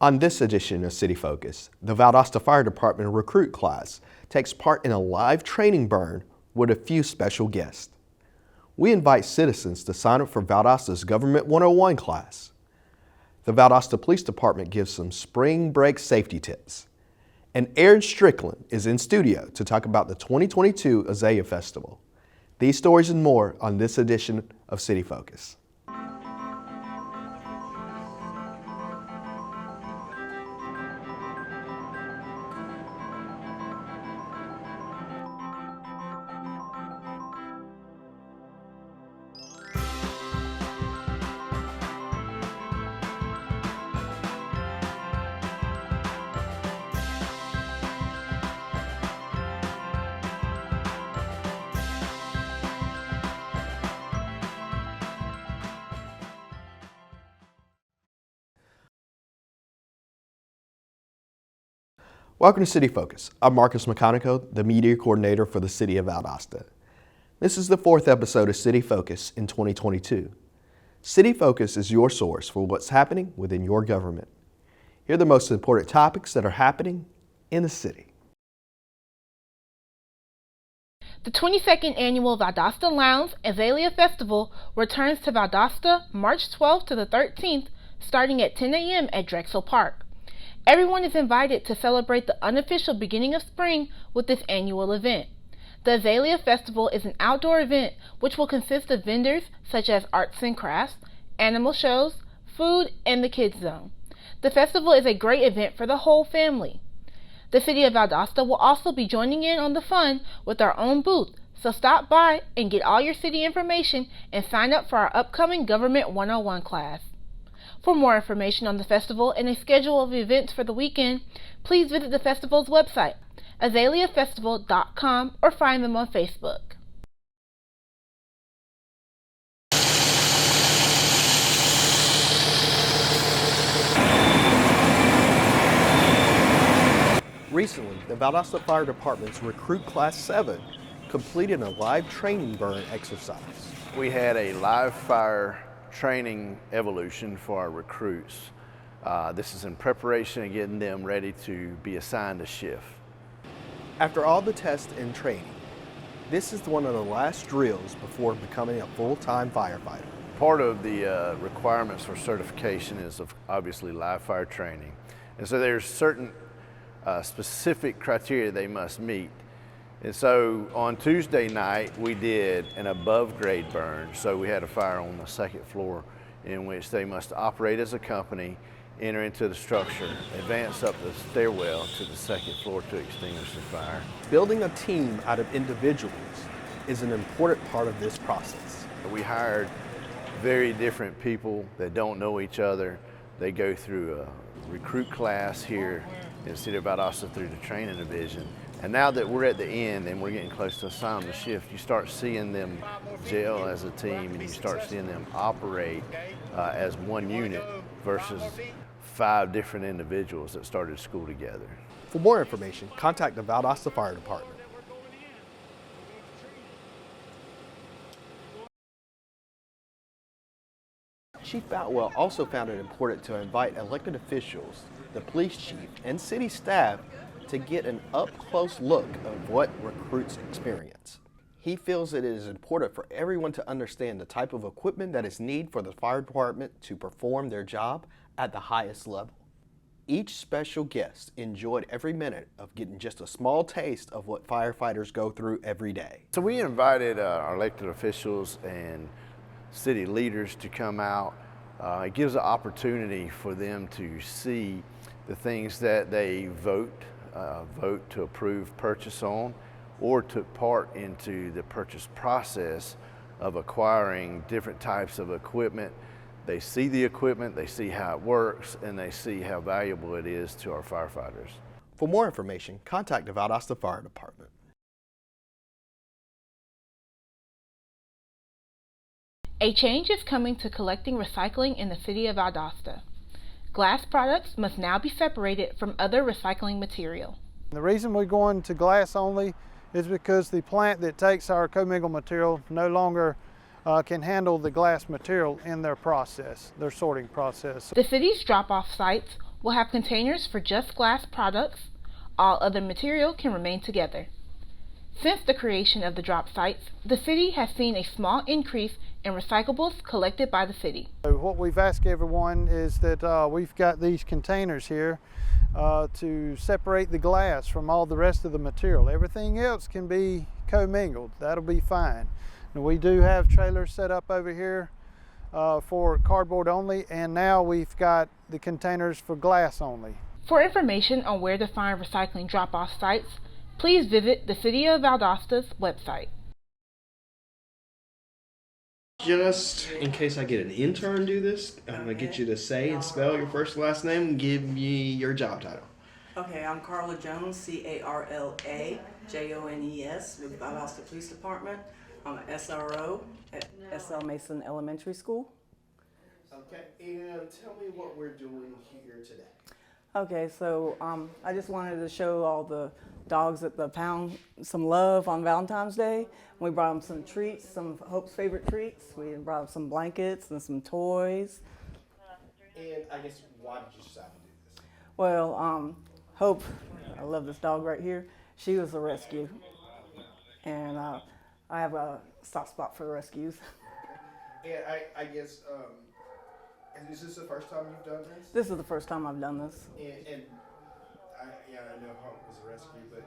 On this edition of City Focus, the Valdosta Fire Department recruit class takes part in a live training burn with a few special guests. We invite citizens to sign up for Valdosta's Government 101 class. The Valdosta Police Department gives some spring break safety tips. And Aaron Strickland is in studio to talk about the 2022 Azalea Festival. These stories and more on this edition of City Focus. Welcome to City Focus. I'm Marcus Meconico, the media coordinator for the City of Valdosta. This is the fourth episode of City Focus in 2022. City Focus is your source for what's happening within your government. Here are the most important topics that are happening in the city. The 22nd Annual Valdosta Lounge Azalea Festival returns to Valdosta March 12th to the 13th, starting at 10 a.m. at Drexel Park. Everyone is invited to celebrate the unofficial beginning of spring with this annual event. The Azalea Festival is an outdoor event which will consist of vendors such as arts and crafts, animal shows, food, and the kids zone. The festival is a great event for the whole family. The City of Valdosta will also be joining in on the fun with our own booth, so stop by and get all your city information and sign up for our upcoming Government 101 class. For more information on the festival and a schedule of events for the weekend, please visit the festival's website, azaleafestival.com, or find them on Facebook. Recently, the Valdosta Fire Department's Recruit Class 7 completed a live training burn exercise. We had a live fire training evolution for our recruits. This is in preparation of getting them ready to be assigned a shift. After all the tests and training, this is one of the last drills before becoming a full-time firefighter. Part of the requirements for certification is obviously live fire training. And so there's certain specific criteria they must meet. And so on Tuesday night, we did an above grade burn. So we had a fire on the second floor in which they must operate as a company, enter into the structure, advance up the stairwell to the second floor to extinguish the fire. Building a team out of individuals is an important part of this process. We hired very different people that don't know each other. They go through a recruit class here in the City of Valdosta through the training division. And now that we're at the end and we're getting close to assigning the shift, you start seeing them gel as a team and you start seeing them operate as one unit versus 5 different individuals that started school together. For more information, contact the Valdosta Fire Department. Chief Boutwell also found it important to invite elected officials, the police chief, and city staff to get an up-close look of what recruits experience. He feels that it is important for everyone to understand the type of equipment that is needed for the fire department to perform their job at the highest level. Each special guest enjoyed every minute of getting just a small taste of what firefighters go through every day. So we invited our elected officials and city leaders to come out. It gives an opportunity for them to see the things that they vote to approve purchase on or took part into the purchase process of acquiring different types of equipment. They see the equipment, they see how it works, and they see how valuable it is to our firefighters. For more information, contact the Valdosta Fire Department. A change is coming to collecting recycling in the City of Valdosta. Glass products must now be separated from other recycling material. The reason we're going to glass only is because the plant that takes our commingled material no longer can handle the glass material in their process, their sorting process. The city's drop-off sites will have containers for just glass products. All other material can remain together. Since the creation of the drop sites, the city has seen a small increase in recyclables collected by the city. So what we've asked everyone is that we've got these containers here to separate the glass from all the rest of the material. Everything else can be commingled. That'll be fine. And we do have trailers set up over here for cardboard only, and now we've got the containers for glass only. For information on where to find recycling drop-off sites, please visit the City of Valdosta's website. Just in case I get an intern do this, I'm going to get you to say and spell your first and last name and give me your job title. Okay, I'm Carla Jones, C-A-R-L-A-J-O-N-E-S with Valdosta Police Department. I'm an SRO at S.L. Mason Elementary School. Okay, and tell me what we're doing here today. Okay, so I just wanted to show all the dogs at the pound some love on Valentine's Day. We brought them some treats, some of Hope's favorite treats. We brought them some blankets and some toys. And I guess, why did you decide to do this? Well, Hope, I love this dog right here. She was a rescue. And I have a soft spot for the rescues. And I guess, is this the first time you've done this? This is the first time I've done this. And I know Hope was a rescue, but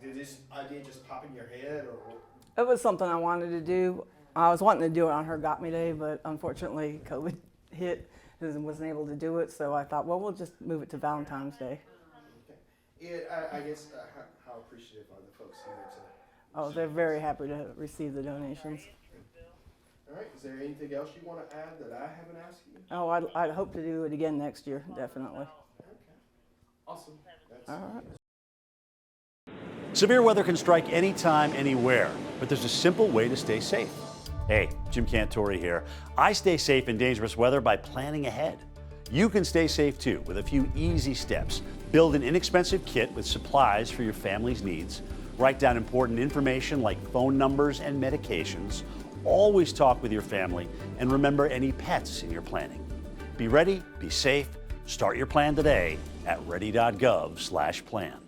did this idea just pop in your head, or? It was something I wanted to do. I was wanting to do it on her Got Me Day, but unfortunately COVID hit and wasn't able to do it, so I thought, well, we'll just move it to Valentine's Day. Okay. And I guess, how appreciative are the folks here to? Oh, they're very happy to receive the donations. All right, is there anything else you want to add that I haven't asked you? Oh, I'd hope to do it again next year, definitely. Okay. Awesome. That's All right. Severe weather can strike anytime, anywhere, but there's a simple way to stay safe. Hey, Jim Cantori here. I stay safe in dangerous weather by planning ahead. You can stay safe too with a few easy steps. Build an inexpensive kit with supplies for your family's needs. Write down important information like phone numbers and medications. Always talk with your family, and remember any pets in your planning. Be ready, be safe. Start your plan today at ready.gov/plan.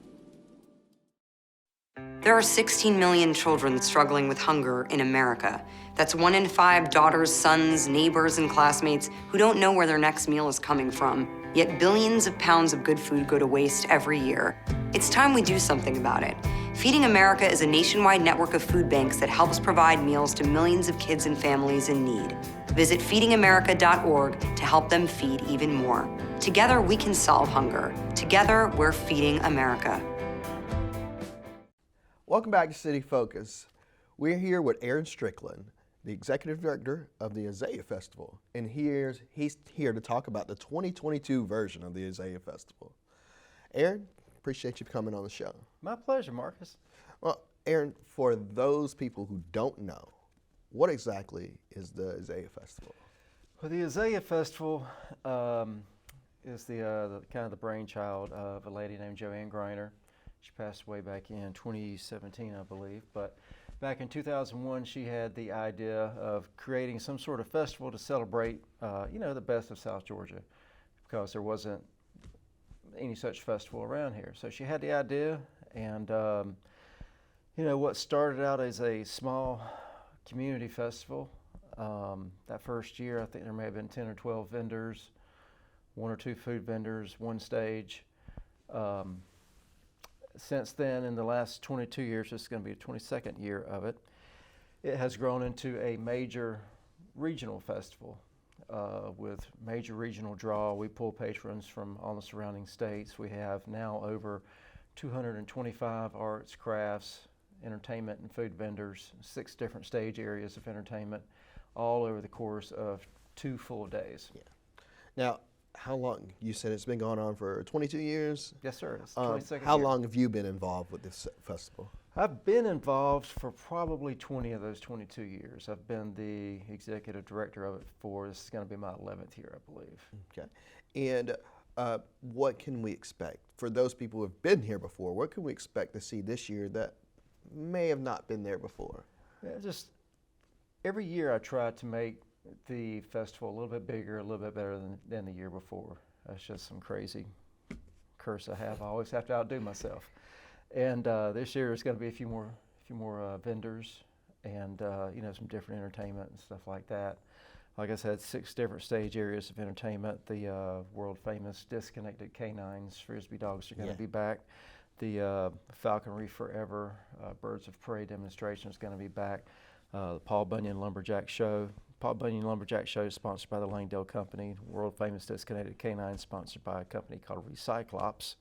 There are 16 million children struggling with hunger in America. That's 1 in 5 daughters, sons, neighbors, and classmates who don't know where their next meal is coming from. Yet billions of pounds of good food go to waste every year. It's time we do something about it. Feeding America is a nationwide network of food banks that helps provide meals to millions of kids and families in need. Visit feedingamerica.org to help them feed even more. Together, we can solve hunger. Together, we're feeding America. Welcome back to City Focus. We're here with Aaron Strickland, the Executive Director of the Azalea Festival, and he's here to talk about the 2022 version of the Azalea Festival. Aaron, appreciate you coming on the show. My pleasure, Marcus. Well, Aaron, for those people who don't know, what exactly is the Azalea Festival? Well, the Azalea Festival is the kind of the brainchild of a lady named Joanne Greiner. She passed away back in 2017, I believe. But back in 2001, she had the idea of creating some sort of festival to celebrate, the best of South Georgia, because there wasn't any such festival around here. So she had the idea, and what started out as a small community festival. That first year, I think there may have been 10 or 12 vendors, 1 or 2 food vendors, 1 stage. Since then, in the last 22 years, this is going to be the 22nd year of it, it has grown into a major regional festival with major regional draw. We pull patrons from all the surrounding states. We have now over 225 arts, crafts, entertainment, and food vendors, 6 different stage areas of entertainment, all over the course of 2 full days. Yeah. Now, how long? You said it's been going on for 22 years? Yes, sir. It's the 22nd How year. long have you been involved with this festival? I've been involved for probably 20 of those 22 years. I've been the executive director of it for, this is going to be my 11th year, I believe. Okay. And what can we expect? For those people who have been here before, what can we expect to see this year that may have not been there before? Yeah, just every year I try to make the festival a little bit bigger, a little bit better than the year before. That's just some crazy curse I have. I always have to outdo myself. And this year is going to be a few more vendors, and you know, some different entertainment and stuff like that. Like I said, 6 different stage areas of entertainment. The world famous disconnected canines, Frisbee dogs are going to be back. The Falconry Forever Birds of Prey demonstration is going to be back. The Paul Bunyan Lumberjack Show. Paul Bunyan Lumberjack Show is sponsored by the Langdale Company. World famous disconnected canines sponsored by a company called Recyclops.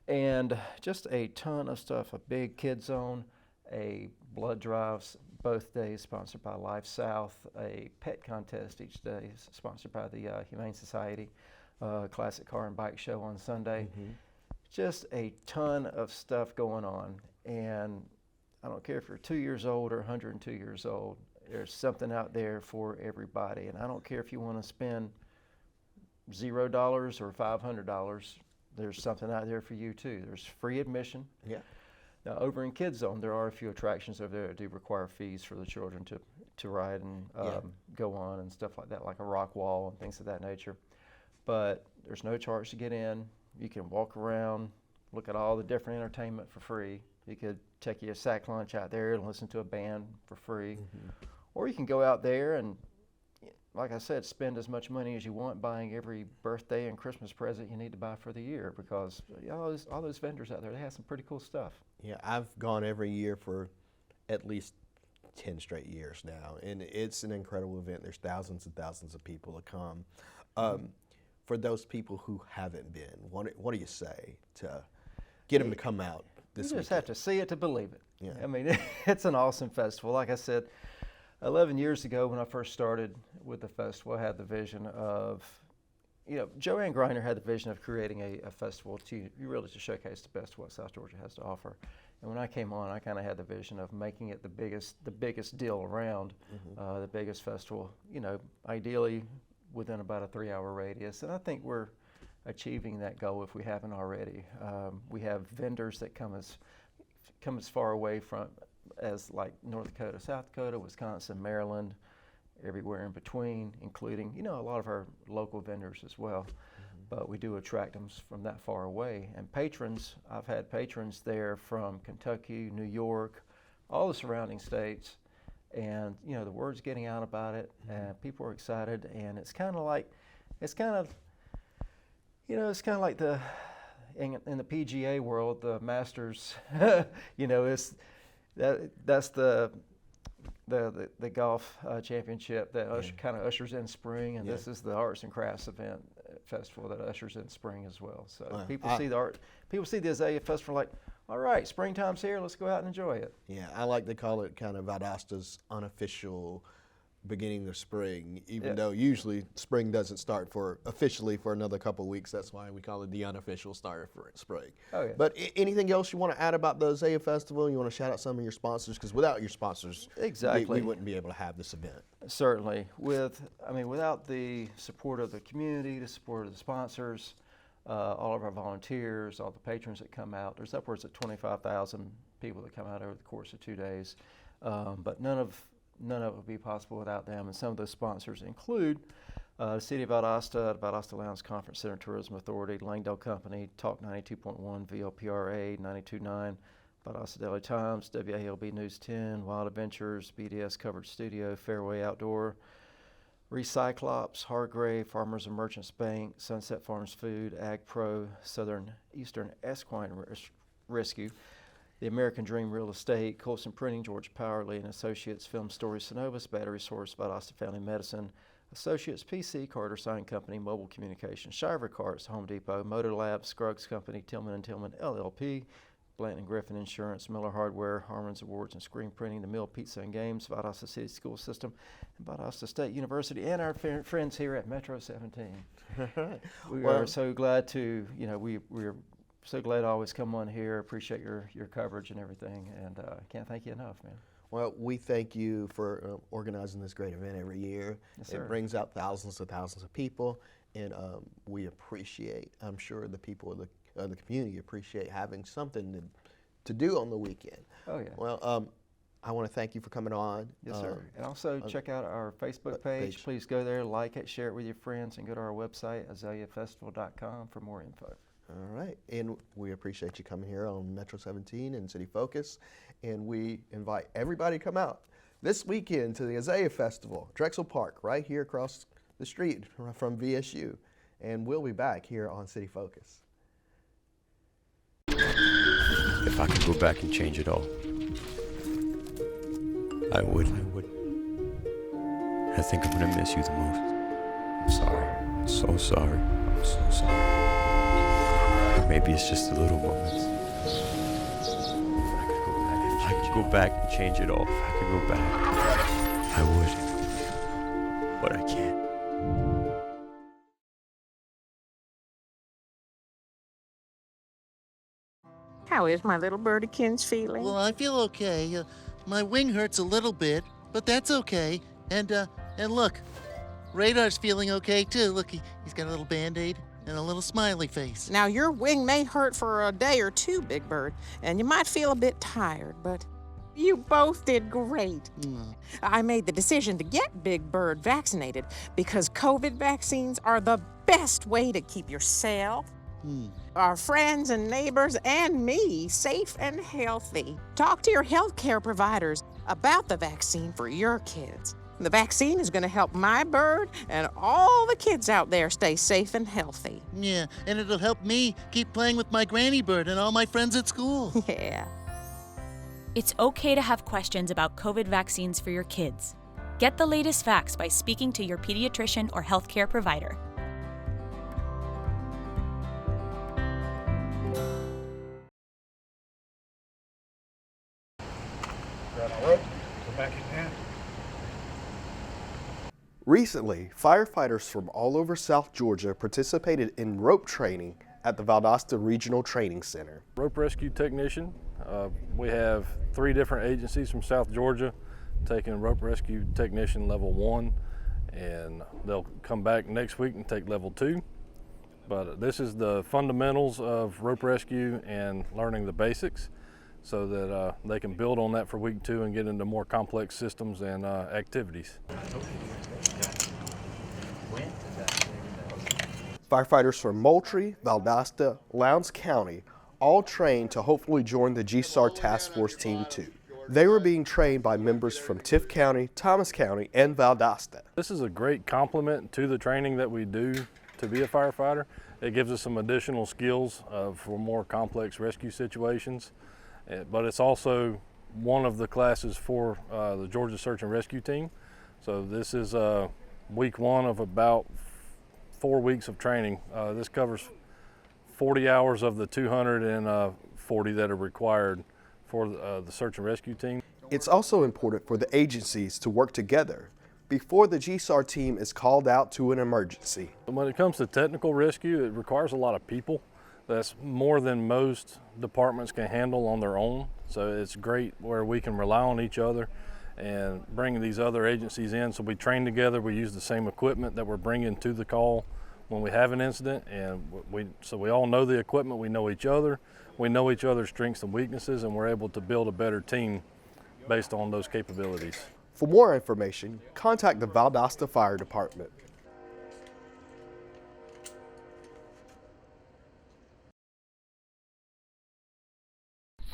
And just a ton of stuff. A big kid zone, a blood drive both days sponsored by Life South, a pet contest each day sponsored by the Humane Society, classic car and bike show on Sunday. Just a ton of stuff going on. And I don't care if you're 2 years old or 102 years old, there's something out there for everybody. And I don't care if you want to spend $0 or $500, there's something out there for you too. There's free admission. Yeah. Now over in Kids Zone, there are a few attractions over there that do require fees for the children to ride and go on and stuff like that, like a rock wall and things of that nature. But there's no charge to get in. You can walk around, look at all the different entertainment for free. You could take your sack lunch out there and listen to a band for free. Or you can go out there and, like I said, spend as much money as you want buying every birthday and Christmas present you need to buy for the year, because you know, all those vendors out there, they have some pretty cool stuff. Yeah, I've gone every year for at least 10 straight years now, and it's an incredible event. There's thousands and thousands of people that come. For those people who haven't been, what do you say to get them to come out this You just weekend? have to see it to believe it. Yeah. I mean, it's an awesome festival. Like I said, 11 years ago when I first started with the festival, I had the vision of, you know, Joanne Griner had the vision of creating a festival to really to showcase the best of what South Georgia has to offer. And when I came on, I kind of had the vision of making it the biggest deal around, the biggest festival, you know, ideally within about a 3-hour radius. And I think we're achieving that goal if we haven't already. We have vendors that come as far away from as like North Dakota, South Dakota, Wisconsin, Maryland, everywhere in between, including, you know, a lot of our local vendors as well. But we do attract them from that far away. And patrons, I've had patrons there from Kentucky, New York, all the surrounding states. And, you know, the word's getting out about it, and people are excited. And it's kind of like the, in the PGA world, the Masters, you know, that's the golf championship that kind of ushers in spring, and this is the arts and crafts event festival that ushers in spring as well. So people see the Azalea Festival like, all right, springtime's here, let's go out and enjoy it. Yeah, I like to call it kind of Valdosta's unofficial beginning of spring, even though usually spring doesn't start officially for another couple of weeks. That's why we call it the unofficial start for spring. Oh, yeah. But anything else you want to add about the Azalea Festival? You want to shout out some of your sponsors? Because without your sponsors, we wouldn't be able to have this event. Certainly. Without the support of the community, the support of the sponsors, all of our volunteers, all the patrons that come out, there's upwards of 25,000 people that come out over the course of 2 days. But none of it would be possible without them. And some of those sponsors include the City of Valdosta, Valdosta Lowndes Conference Center Tourism Authority, Langdale Company, Talk 92.1, VLPRA 92.9, Valdosta Daily Times, WALB News 10, Wild Adventures, BDS Covered Studio, Fairway Outdoor, Recyclops, Hargrave, Farmers and Merchants Bank, Sunset Farms Food, Ag Pro, Eastern Equine Rescue, The American Dream Real Estate, Colson Printing, Georgia Power, Lee and Associates, Film Story, Synovus, Battery Source, Valdosta Family Medicine, Associates, PC, Carter Sign Company, Mobile Communications, Shiver Carts, Home Depot, Motor Lab, Scruggs Company, Tillman & Tillman, LLP, Blanton & Griffin Insurance, Miller Hardware, Harmon's Awards and Screen Printing, The Mill Pizza and Games, Valdosta City School System, and Valdosta State University, and our friends here at Metro 17. We are so glad to, we're so glad to always come on here. Appreciate your coverage and everything, and can't thank you enough, man. Well, we thank you for organizing this great event every year. Yes, sir. It brings out thousands of people, and we appreciate, I'm sure the people of the community appreciate having something to do on the weekend. Oh, yeah. Well, I want to thank you for coming on. Yes, sir. And also check out our Facebook page. Please go there, like it, share it with your friends, and go to our website, azaleafestival.com, for more info. All right, and we appreciate you coming here on Metro 17 and City Focus, and we invite everybody to come out this weekend to the Azalea Festival, Drexel Park, right here across the street from VSU, and we'll be back here on City Focus. If I could go back and change it all, I would. I think I'm gonna miss you the most. I'm sorry. I'm so sorry. I'm so sorry. Or maybe it's just the little moments. If I could go back and change it all. If I could go back, I would. But I can't. How is my little birdykins feeling? Well, I feel okay. My wing hurts a little bit, but that's okay. And look, Radar's feeling okay too. Look, he's got a little Band-Aid and a little smiley face. Now, your wing may hurt for a day or two, Big Bird, and you might feel a bit tired, but you both did great. I made the decision to get Big Bird vaccinated because COVID vaccines are the best way to keep yourself, our friends and neighbors, and me safe and healthy. Talk to your healthcare providers about the vaccine for your kids. The vaccine is going to help my bird and all the kids out there stay safe and healthy. Yeah, and it'll help me keep playing with my granny bird and all my friends at school. Yeah. It's okay to have questions about COVID vaccines for your kids. Get the latest facts by speaking to your pediatrician or healthcare provider. Recently, firefighters from all over South Georgia participated in rope training at the Valdosta Regional Training Center. Rope rescue technician. We have 3 different agencies from South Georgia taking rope rescue technician level 1, and they'll come back next week and take level 2. But this is the fundamentals of rope rescue and learning the basics so that they can build on that for week 2 and get into more complex systems and activities. Firefighters from Moultrie, Valdosta, Lowndes County all trained to hopefully join the GSAR Task Force Team 2. They were being trained by members from Tift County, Thomas County, and Valdosta. This is a great complement to the training that we do to be a firefighter. It gives us some additional skills for more complex rescue situations, but it's also one of the classes for the Georgia Search and Rescue Team. So this is week 1 of about 4 weeks of training. This covers 40 hours of the 240 that are required for the search and rescue team. It's also important for the agencies to work together before the GSAR team is called out to an emergency. When it comes to technical rescue, it requires a lot of people. That's more than most departments can handle on their own. So it's great where we can rely on each other and bring these other agencies in. So we train together, we use the same equipment that we're bringing to the call when we have an incident, and so we all know the equipment, we know each other, we know each other's strengths and weaknesses, and we're able to build a better team based on those capabilities. For more information, contact the Valdosta Fire Department.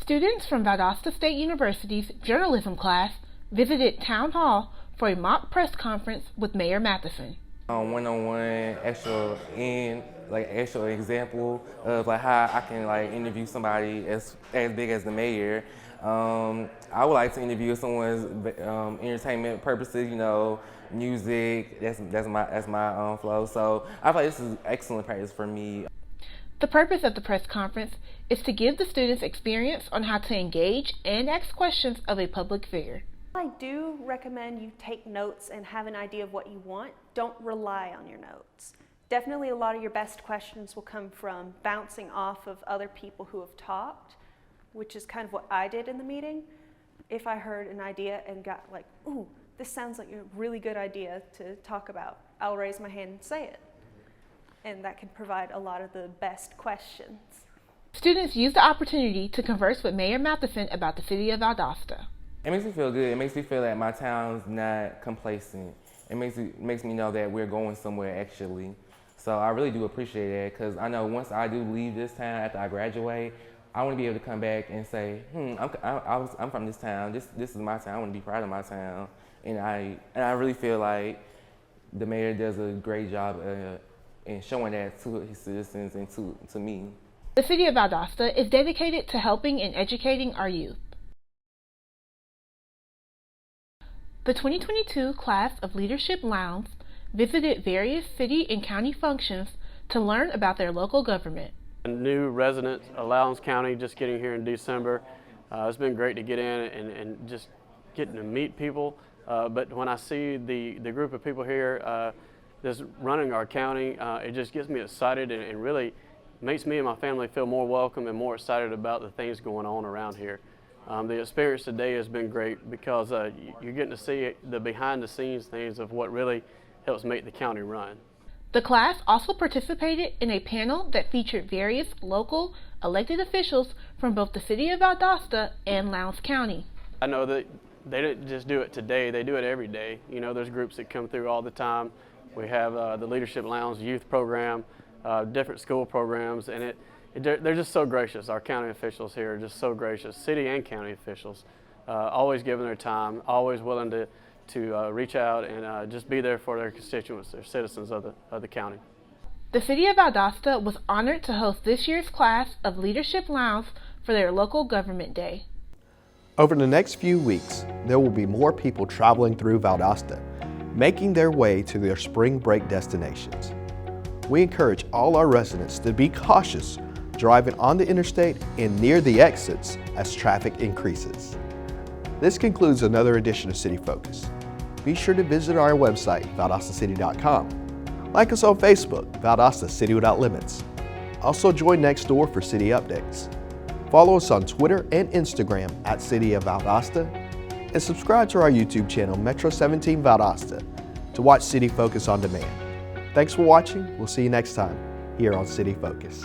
Students from Valdosta State University's journalism class visited Town Hall for a mock press conference with Mayor Matheson. One-on-one actual example of like how I can like interview somebody as big as the mayor. I would like to interview someone's entertainment purposes, you know, music. That's my flow. So I feel like this is excellent practice for me. The purpose of the press conference is to give the students experience on how to engage and ask questions of a public figure. I do recommend you take notes and have an idea of what you want. Don't rely on your notes. Definitely a lot of your best questions will come from bouncing off of other people who have talked, which is kind of what I did in the meeting. If I heard an idea and got like, ooh, this sounds like a really good idea to talk about, I'll raise my hand and say it. And that can provide a lot of the best questions. Students use the opportunity to converse with Mayor Matheson about the city of Valdosta. It makes me feel good. It makes me feel that my town's not complacent. It makes me know that we're going somewhere actually. So I really do appreciate that, because I know once I do leave this town after I graduate, I want to be able to come back and say, I'm from this town. This is my town. I want to be proud of my town, and I really feel like the mayor does a great job in showing that to his citizens and to me. The City of Valdosta is dedicated to helping and educating our youth. The 2022 class of Leadership Lounge visited various city and county functions to learn about their local government. A new resident of Lowndes County, just getting here in December. It's been great to get in and just getting to meet people. But when I see the group of people here just running our county, it just gets me excited and really makes me and my family feel more welcome and more excited about the things going on around here. The experience today has been great because you're getting to see the behind the scenes things of what really helps make the county run. The class also participated in a panel that featured various local elected officials from both the City of Valdosta and Lowndes County. I know that they didn't just do it today, they do it every day. You know, there's groups that come through all the time. We have the Leadership Lounge youth program, different school programs, and they're just so gracious. Our county officials here are just so gracious, city and county officials, always giving their time, always willing to reach out and just be there for their constituents, their citizens of the county. The City of Valdosta was honored to host this year's class of Leadership Lounge for their local government day. Over the next few weeks, there will be more people traveling through Valdosta, making their way to their spring break destinations. We encourage all our residents to be cautious driving on the interstate and near the exits as traffic increases. This concludes another edition of City Focus. Be sure to visit our website, valdostacity.com. Like us on Facebook, Valdosta City Without Limits. Also join Nextdoor for city updates. Follow us on Twitter and Instagram at City of Valdosta, and subscribe to our YouTube channel, Metro 17 Valdosta, to watch City Focus on demand. Thanks for watching. We'll see you next time here on City Focus.